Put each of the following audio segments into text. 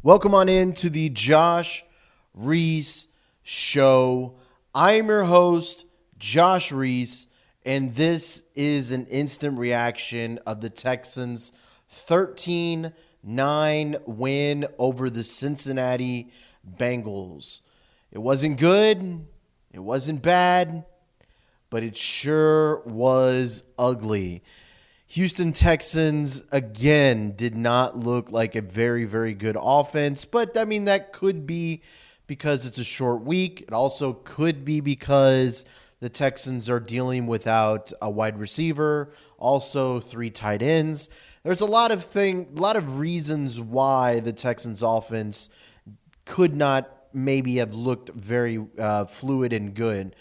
Welcome on in to the Josh Reese Show. I'm your host, Josh Reese, and this is an instant reaction of the Texans' 13-9 win over the Cincinnati Bengals. It wasn't good, it wasn't bad, but it sure was ugly. Houston Texans, again, did not look like a very, very good offense. But, I mean, that could be because it's a short week. It also could be because the Texans are dealing without a wide receiver, also 3 tight ends. There's a lot of reasons why the Texans offense could not maybe have looked very fluid and good.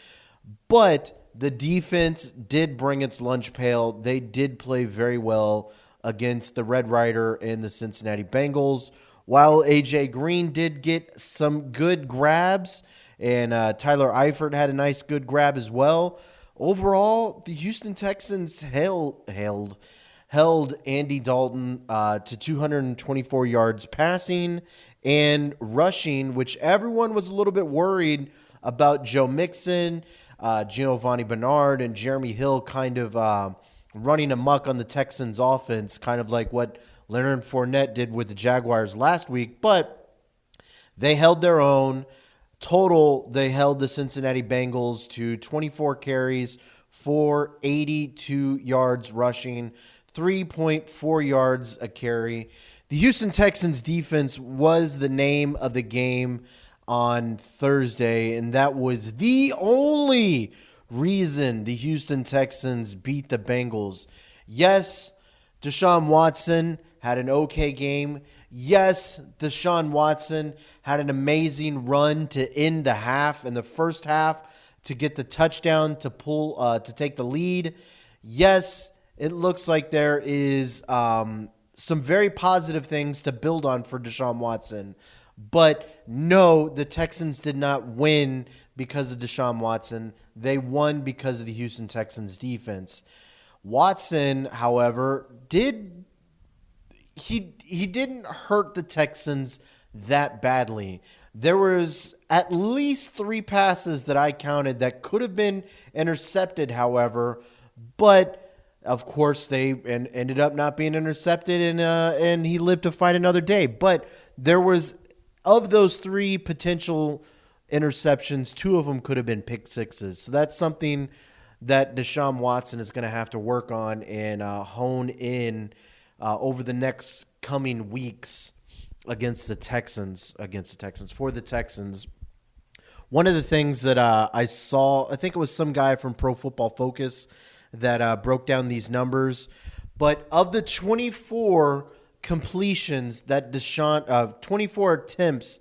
But the defense did bring its lunch pail. They did play very well against the Red Rider and the Cincinnati Bengals. While A.J. Green did get some good grabs, and Tyler Eifert had a nice good grab as well, overall, the Houston Texans held Andy Dalton to 224 yards passing and rushing, which everyone was a little bit worried about Joe Mixon, Giovanni Bernard, and Jeremy Hill kind of running amok on the Texans offense, kind of like what Leonard Fournette did with the Jaguars last week. But they held their own. Total, they held the Cincinnati Bengals to 24 carries for 82 yards rushing, 3.4 yards a carry. The Houston Texans defense was the name of the game on Thursday, and that was the only reason the Houston Texans beat the Bengals. Yes, DeShaun Watson had an okay game. Yes, DeShaun Watson had an amazing run to end the half in the first half to get the touchdown to take the lead. Yes, it looks like there is some very positive things to build on for DeShaun Watson. But no, the Texans did not win because of DeShaun Watson. They won because of the Houston Texans defense. Watson, however, didn't hurt the Texans that badly. There was at least 3 passes that I counted that could have been intercepted, however, but of course they ended up not being intercepted, and he lived to fight another day. But there was, of those 3 potential interceptions, 2 of them could have been pick sixes. So that's something that DeShaun Watson is going to have to work on and hone in over the next coming weeks against the Texans. For the Texans. One of the things that I saw, I think it was some guy from Pro Football Focus that broke down these numbers, but of the 24 completions that 24 attempts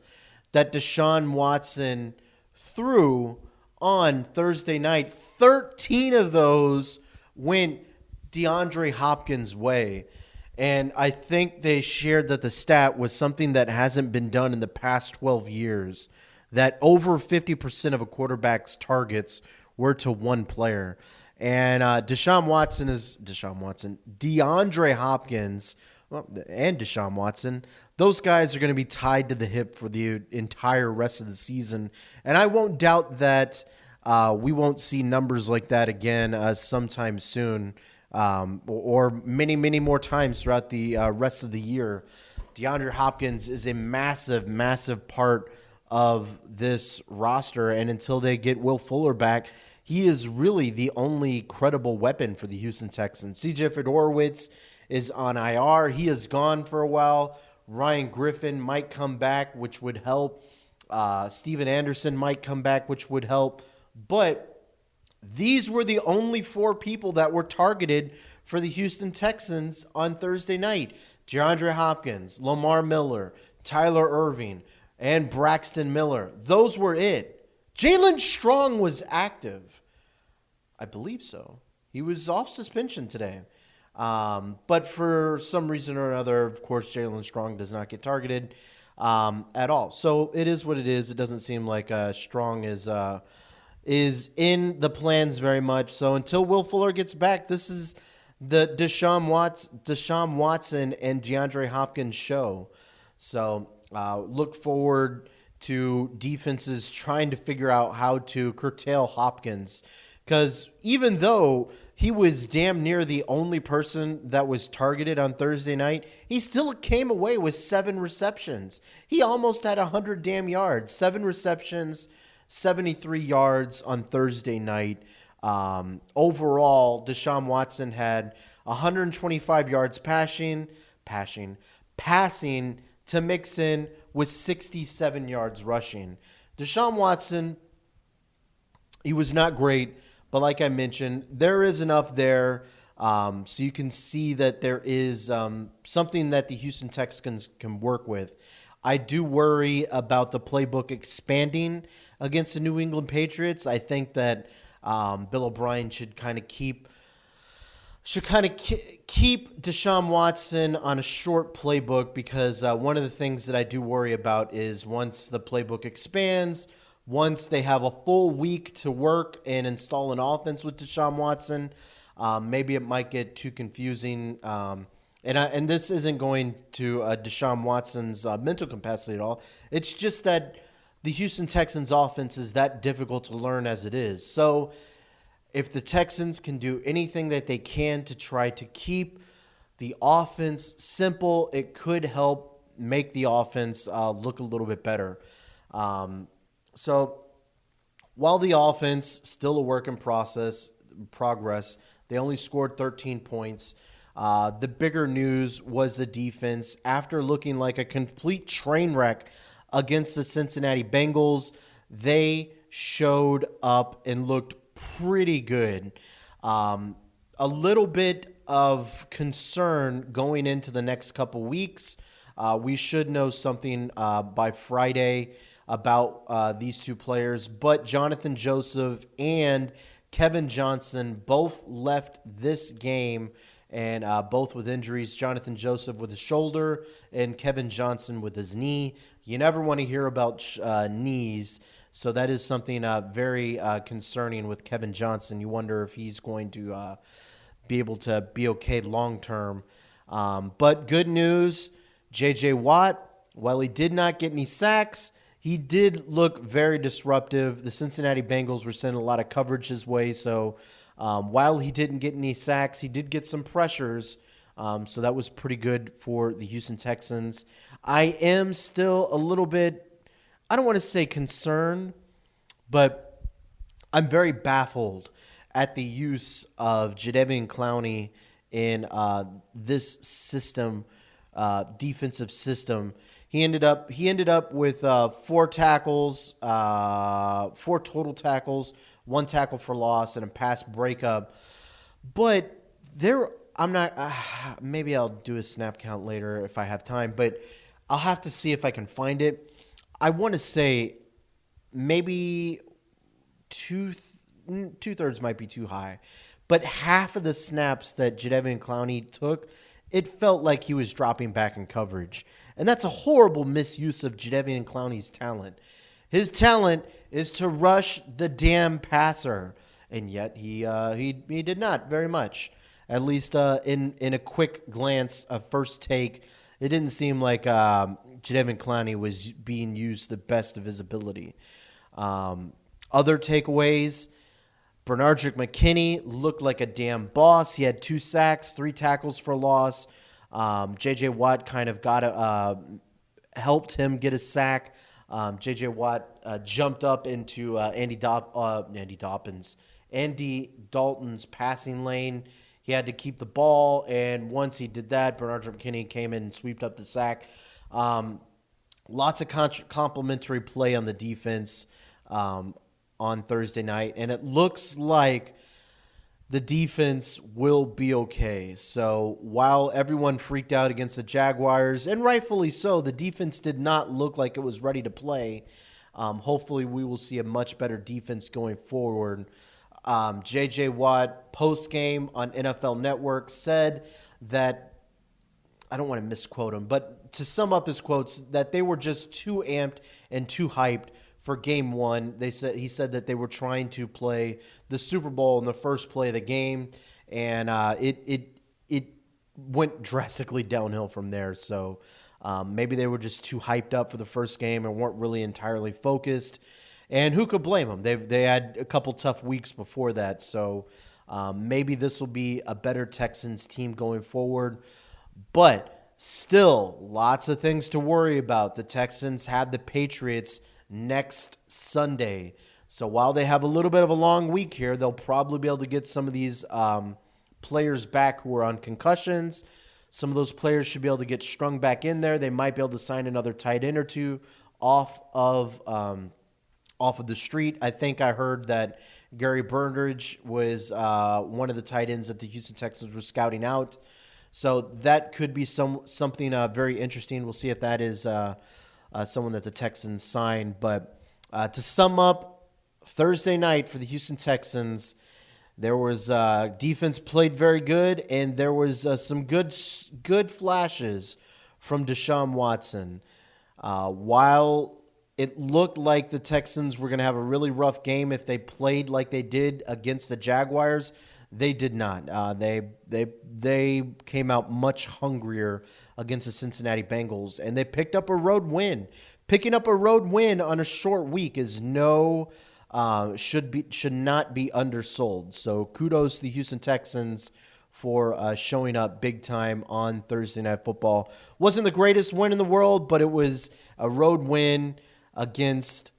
that DeShaun Watson threw on Thursday night, 13 of those went DeAndre Hopkins' way. And I think they shared that the stat was something that hasn't been done in the past 12 years, that over 50% of a quarterback's targets were to one player. And DeAndre Hopkins, and DeShaun Watson, those guys are going to be tied to the hip for the entire rest of the season. And I won't doubt that we won't see numbers like that again sometime soon, or many, many more times throughout the rest of the year. DeAndre Hopkins is a massive, massive part of this roster, and until they get Will Fuller back, he is really the only credible weapon for the Houston Texans. C.J. Fedorowicz is on IR. He is gone for a while. Ryan Griffin might come back, which would help. Steven Anderson might come back, which would help. But these were the only 4 people that were targeted for the Houston Texans on Thursday night. DeAndre Hopkins, Lamar Miller, Tyler Irving, and Braxton Miller. Those were it. Jalen Strong was active. I believe so. He was off suspension today. But for some reason or another, of course, Jalen Strong does not get targeted at all. So it is what it is. It doesn't seem like Strong is in the plans very much. So until Will Fuller gets back, this is the Deshaun Watson and DeAndre Hopkins show. So look forward to defenses trying to figure out how to curtail Hopkins, because even though he was damn near the only person that was targeted on Thursday night, he still came away with 7 receptions. He almost had 100 damn yards. 7 receptions, 73 yards on Thursday night. Overall, DeShaun Watson had 125 yards passing to mix in with 67 yards rushing. DeShaun Watson, he was not great, but like I mentioned, there is enough there so you can see that there is something that the Houston Texans can work with. I do worry about the playbook expanding against the New England Patriots. I think that Bill O'Brien should kind of keep DeShaun Watson on a short playbook, because one of the things that I do worry about is once the playbook expands, once they have a full week to work and install an offense with DeShaun Watson, maybe it might get too confusing. And this isn't going to DeShaun Watson's mental capacity at all. It's just that the Houston Texans offense is that difficult to learn as it is. So if the Texans can do anything that they can to try to keep the offense simple, it could help make the offense look a little bit better. So while the offense still a work in progress, they only scored 13 points. The bigger news was the defense. After looking like a complete train wreck against the Cincinnati Bengals, they showed up and looked pretty good. A little bit of concern going into the next couple weeks. We should know something by Friday about these two players, but Jonathan Joseph and Kevin Johnson both left this game, and both with injuries. Jonathan Joseph with his shoulder and Kevin Johnson with his knee. You never want to hear about knees, so that is something very concerning with Kevin Johnson. You wonder if he's going to be able to be okay long term. But good news, J.J. Watt, while he did not get any sacks, he did look very disruptive. The Cincinnati Bengals were sending a lot of coverage his way, so while he didn't get any sacks, he did get some pressures, so that was pretty good for the Houston Texans. I am still a little bit, I don't want to say concerned, but I'm very baffled at the use of Jadeveon Clowney in this system, defensive system. He ended up with 4 tackles, 4 total tackles, 1 tackle for loss, and a pass breakup. But maybe I'll do a snap count later if I have time, but I'll have to see if I can find it. I want to say maybe two-thirds might be too high, but half of the snaps that Jadeveon Clowney took, it felt like he was dropping back in coverage. And that's a horrible misuse of Jadeveon Clowney's talent. His talent is to rush the damn passer, and yet he did not very much. At least in a quick glance, a first take, it didn't seem like Jadeveon Clowney was being used the best of his ability. Other takeaways, Bernardrick McKinney looked like a damn boss. He had 2 sacks, 3 tackles for loss. J.J. Watt kind of helped him get a sack. J.J. Watt jumped up into Andy Dalton's passing lane. He had to keep the ball, and once he did that, Bernardrick McKinney came in and swept up the sack. Lots of complimentary play on the defense on Thursday night, and it looks like the defense will be okay. So while everyone freaked out against the Jaguars, and rightfully so, the defense did not look like it was ready to play. Hopefully we will see a much better defense going forward. J.J. Watt, post-game on NFL Network, said that, I don't want to misquote him, but to sum up his quotes, that they were just too amped and too hyped for game 1. He said that they were trying to play the Super Bowl in the first play of the game, and it went drastically downhill from there. So Maybe they were just too hyped up for the first game and weren't really entirely focused. And who could blame them? They had a couple tough weeks before that. So maybe this will be a better Texans team going forward. But still, lots of things to worry about. The Texans have the Patriots next Sunday. So while they have a little bit of a long week here, they'll probably be able to get some of these players back who are on concussions. Some of those players should be able to get strung back in there. They might be able to sign another tight end or two off of the street. I think I heard that Gary Burnridge was one of the tight ends that the Houston Texans were scouting out. So that could be something very interesting. We'll see if that is someone that the Texans sign. But to sum up, Thursday night for the Houston Texans, there was defense played very good, and there was some good flashes from DeShaun Watson. While it looked like the Texans were going to have a really rough game if they played like they did against the Jaguars, they did not. They came out much hungrier against the Cincinnati Bengals, and they picked up a road win. Picking up a road win on a short week is should not be undersold. So kudos to the Houston Texans for showing up big time on Thursday Night Football. Wasn't the greatest win in the world, but it was a road win against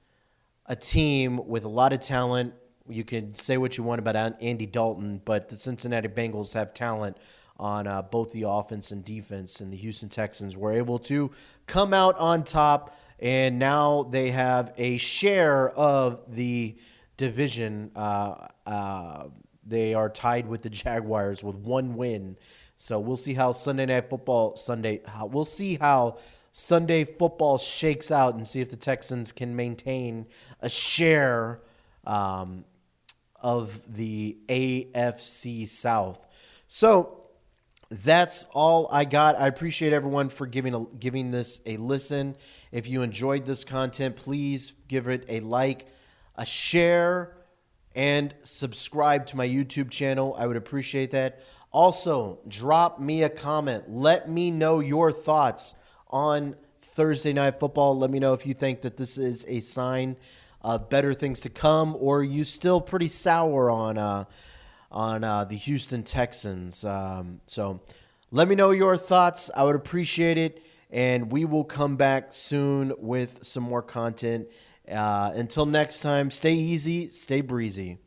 a team with a lot of talent. You can say what you want about Andy Dalton, but the Cincinnati Bengals have talent on both the offense and defense, and the Houston Texans were able to come out on top, and now they have a share of the division. They are tied with the Jaguars with one win. So we'll see how Sunday Football shakes out and see if the Texans can maintain a share of the AFC South. So that's all I got. I appreciate everyone for giving this a listen. If you enjoyed this content, please give it a like, a share, and subscribe to my YouTube channel. I would appreciate that. Also, drop me a comment. Let me know your thoughts on Thursday Night Football. Let me know if you think that this is a sign of better things to come, or are you still pretty sour on the Houston Texans. So let me know your thoughts. I would appreciate it, and we will come back soon with some more content. Until next time, stay easy, stay breezy.